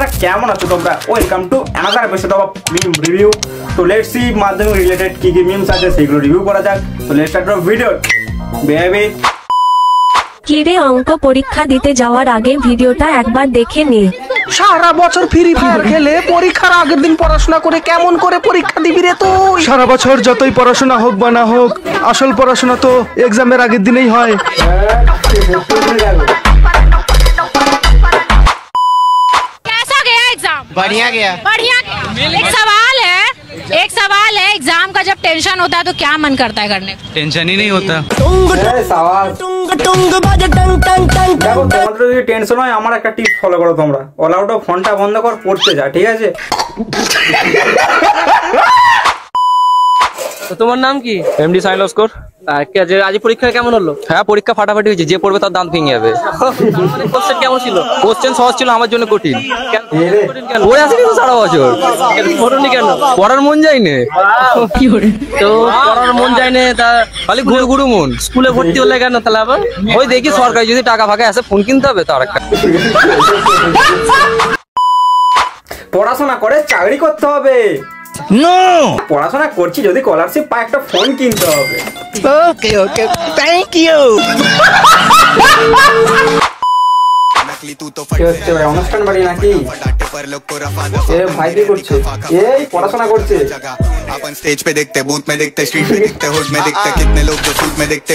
বন্ধুরা কেমন আছো তোমরা? Welcome to another episode of meme review. তো লেটস সি মাধ্যমিক রিলেটেড কি কি মিমস আছে সেগুলো রিভিউ করা যাক। তো let's start the video baby. কিরে অঙ্ক পরীক্ষা দিতে যাওয়ার আগে ভিডিওটা একবার দেখে নে। সারা বছর ফ্রি ফায়ার খেলে পরীক্ষার আগের দিন পড়াশোনা করে কেমন করে পরীক্ষা দিবি রে তুই? সারা বছর যতই পড়াশোনা হোক বা না হোক, আসল পড়াশোনা তো এক্সামের আগের দিনেই হয়। कैसा गया एग्जाम? बढ़िया गया। बढ़िया गया। एक सवाल है एग्जाम का जब टेंशन होता है तो क्या मन करता है करने का? टेंशन ही नहीं होता। দেখো তোমাদের যদি টেনশন হয় আমার একটা টিপস ফলো করো তোমরা। অল আউট ফোনটা বন্ধ কর, পড়তে যা, ঠিক আছে? তো তোমার নাম কি? এমডি সাইন লস্কর। আজ পরীক্ষা কেমন হলো? হ্যাঁ, পরীক্ষা ফাটাফাটি হয়েছে, যে পড়বে তার দাঁত ভেঙে যাবে। কোশ্চেন কেমন ছিল? কোশ্চেন সহজ ছিল, আমার জন্য কঠিন। পড়ে আসি কিন্তু সারা বছর পড়নি কেন? পড়ার মন যায়নি তো পড়ার মন যায় না, তা খালি ঘুরু ঘুরু মন। স্কুলে ভর্তি হলে কেন তাহলে আবার? ওই দেখি সরকারি যদি টাকা ফাঁকা আসে ফোন কিনতে হবে তার একটা। পড়াশোনা করে চাকরি করতে হবে। পড়াশোনা করছি যদি স্কলারশিপ পাই একটা ফোন কিনতে হবে। Okay okay thank you. কি হচ্ছে ভাই, অনুষ্ঠান বাড়ি নাকি? এ ভাই কি করছে? এই পড়াশোনা করছে। अपन स्टेज पे देखते, बूथ में देखते, स्ट्रीट में देखते, हुड में देखते, कितने लोग जो सूट में देखते।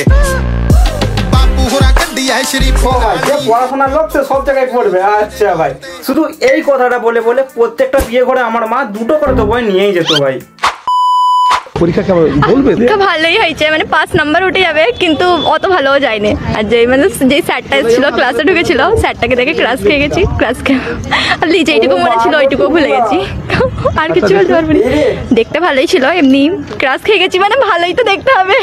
बापू हुरा कर दिया है शरीफ। ও ভাই, যে পড়াশোনার লোক সে সব জায়গায় পড়বে। আচ্ছা ভাই, শুধু এই কথাটা বলে বলে প্রত্যেকটা বিয়ে করে আমার মা দুটো করে তো বই নিয়েই যেত ভাই। পরীক্ষা কেমন বলবে? ভালোই হয়েছে, মানে 5 নাম্বার উঠে যাবে, কিন্তু অত ভালোও যায়নি। আর যেই স্যারটা ছিল ক্লাসে ঢুকেছিল, স্যারটাকে দেখে ক্লাস খেয়ে গেছি। আর লিজে এইটুকু মনে ছিল ওইটুকু ভুলে গেছি, আর কিছু বলতে পারবো না। দেখতে ভালোই ছিল, এমনি ক্লাস খেয়ে গেছি, মানে ভালোই তো দেখতে হবে।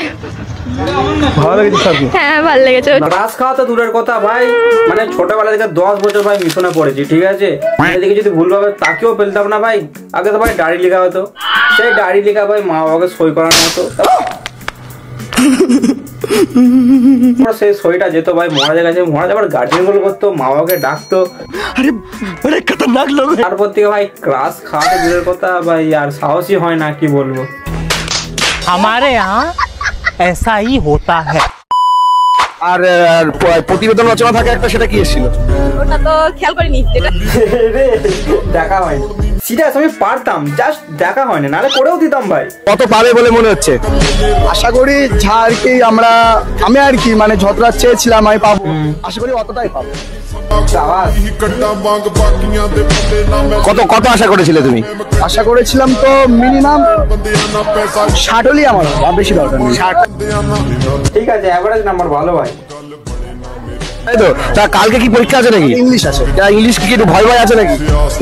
ভালো লেগেছে স্যারকে? হ্যাঁ ভালো লেগেছে। ক্লাস খাওয়া তো দূরের কথা ভাই, মানে ছোটবেলা থেকে 10 বছর ভাই মিশনে পড়েছি, ঠিক আছে? এদিকে যদি ভুল ভাবে তাকেও ফেলতাম না ভাই। আগে তো ভাই ডায়েরি লেখা হতো, সেই ডায়েরি লেখা ভাই মা বাবাকে সই করানো হতো, সেই সইটা যেত ভাই মহারাজের কাছে। মহারাজ আবার গার্জেন গুলো করতো, মা বাবাকে ডাকতো। আরে খতরনাক লোক। তারপর থেকে ভাই ক্লাস খাওয়া তো দূরের কথা ভাই, আর সাহসই হয় না, কি বলবো। हमारे यहाँ ऐसा ही होता है। আর প্রতিবেদন রচনা থাকে একটা, সেটা কি ছিল? ওটা তো খেয়াল করিনি। দেখা হয়নি, সিরিয়াস আমি পারতাম, জাস্ট দেখা হয়নি, নাহলে করেও দিতাম ভাই। কত পাবে বলে মনে হচ্ছে? আশা করি যা আর কি আমি আর কি মানে যতটা চেয়েছিলাম আমি পাবো, আশা করি অতটাই পাবো। কত আশা করেছিলে তুমি? আশা করেছিলাম তো মিনিমাম 60 হলেই আমার, বেশি দরকার নেই। ঠিক আছে, অ্যাভারেজ নাম্বার ভালো ভাই। তাই তো। তা কালকে কি পরীক্ষা আছে নাকি? ইংলিশ আছে। ইংলিশ কি একটু ভয় আছে নাকি?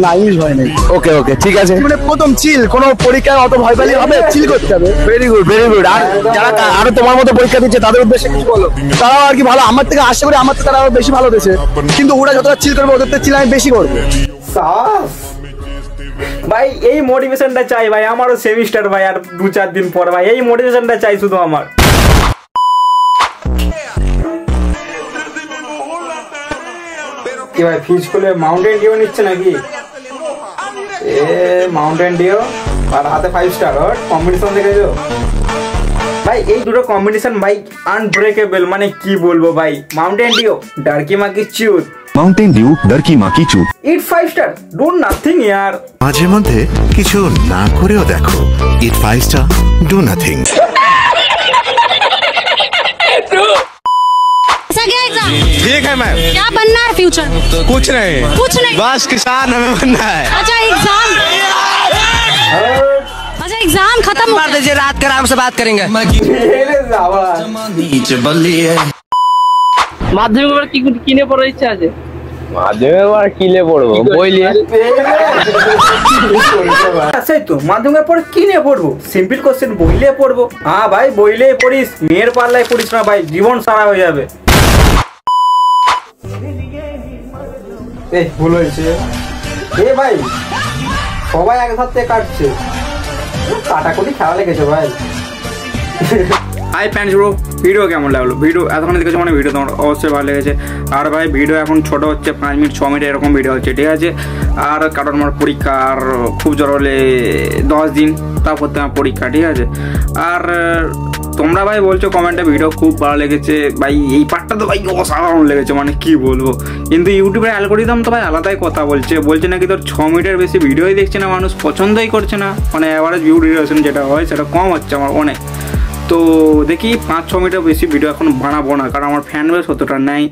না, ইংলিশ ভয় নেই। ওকে ওকে ঠিক আছে। মানে প্রথম চিল, কোনো পরীক্ষায় অত ভয় পেলে হবে? চিল করতে হবে। Very good very good. আর যারা আরো তোমার মতো পরীক্ষা দিচ্ছে তাদের উদ্দেশ্যে কিছু বলো। তারাও আর কি ভালো, আমার থেকে আশা করি আমার থেকে তারা বেশি ভালো দিচ্ছে, কিন্তু ওরা যতটা চিল করবে ওদের থেকে চিল আমি বেশি করবো। ভাই এই মোটিভেশনটা চাই ভাই, আমারও সেমিস্টার ভাই আর 2-4 দিন পর ভাই, এই মোটিভেশনটা চাই শুধু আমার। কি ভাই ফিজ খুলে মাউন্টেন ডিউ নিচ্ছে নাকি? মাউন্টেন ডিউ আর হাতে 5 স্টার কম্বিনেশন দেখেছো ভাই? এই দুটো কম্বিনেশন ভাই আনব্রেকেবল, মানে কি বলবো ভাই। মাউন্টেন ডিউ ডার্কি মাকি চিউট, माउंटेन ডিউ ডার্কি মাকি চুপ। ইট 5 স্টার, ডু নাথিং ইয়ার। মাঝে মধ্যে কিছু না করেও দেখো, ইট 5 স্টার, ডু নাথিং। कैसा गया एग्जाम? ठीक है मैम। क्या बनना है फ्यूचर? कुछ नहीं, बस किसान हमें बनना है। अच्छा एग्जाम खत्म हो गया। रात के आराम से बात करेंगे। মাধ্যমিক কি কিনে পড়ার ইচ্ছা আছে? মাধ্যমিক আর কিলে পড়বো, বই নিয়ে। সেই তো মাধ্যমিকের পরে কি নিয়ে পড়বো? সিম্পল কোশ্চেন, বই নিয়ে পড়বো। হ্যাঁ ভাই, বই নিয়ে পড়িস, মেয়ের পাল্লায় পড়িস না ভাই, জীবন সারা হয়ে যাবে। ভুল হয়েছে ভাই, সবাই একসাথে কাটছে, কাটাকুটি খেলা লেগেছে ভাই। হাই ফ্রেন্ডস ব্রো, ভিডিও কেমন লাগলো? ভিডিও এতক্ষণ দেখেছো মানে ভিডিও তোমার অবশ্যই ভালো লেগেছে। আর ভাই ভিডিও এখন ছোটো হচ্ছে, 5 মিনিট 6 মিনিট এরকম ভিডিও হচ্ছে, ঠিক আছে? আর কারণ আমার পরীক্ষা, আর খুব জ্বর হলে 10 দিন তারপর তো আমার পরীক্ষা, ঠিক আছে? আর তোমরা ভাই বলছো কমেন্টে ভিডিও খুব ভালো লেগেছে ভাই, এই পার্টটা তো ভাই অসাধারণ লেগেছে, মানে কি বলবো। কিন্তু ইউটিউবের অ্যালগরিদম তো ভাই আলাদাই কথা বলছে নাকি তোর 6 মিনিটের বেশি ভিডিওই দেখছে না মানুষ, পছন্দই করছে না, মানে অ্যাভারেজ ভিউ ডিউরেশন যেটা হয় সেটা কম হচ্ছে আমার অনেক। তো দেখি 5-6 মিনিটের বেশি ভিডিও এখন বানাবো না, কারণ আমার ফ্যান বেস অতটা নেই।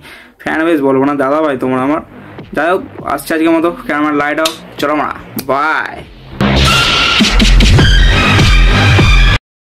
ফ্যান বেস বলবো না দাদা ভাই তোমরা আমার। যাই হোক, আসছে আজকের মতো, ক্যামেরা লাইট অফ, চলো মা, বাই।